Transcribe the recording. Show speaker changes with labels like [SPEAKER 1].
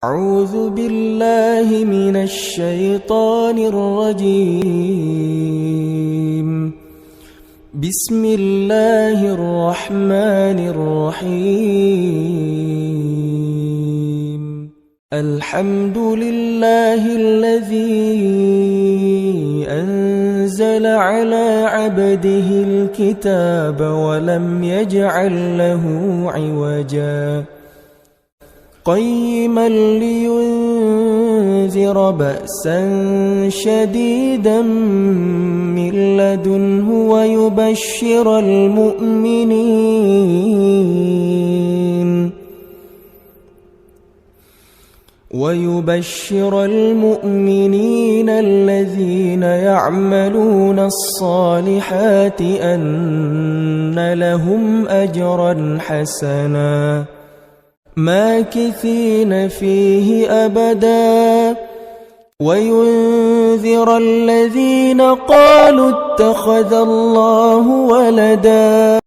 [SPEAKER 1] أعوذ بالله من الشيطان الرجيم. بسم الله الرحمن الرحيم. الحمد لله الذي أنزل على عبده الكتاب ولم يجعل له عوجا قيما لينذر بأسا شديدا من لدنه ويبشر المؤمنين الذين يعملون الصالحات أن لهم أجرا حسنا ماكثين فيه أبدا وينذر الذين قالوا اتخذ الله ولدا.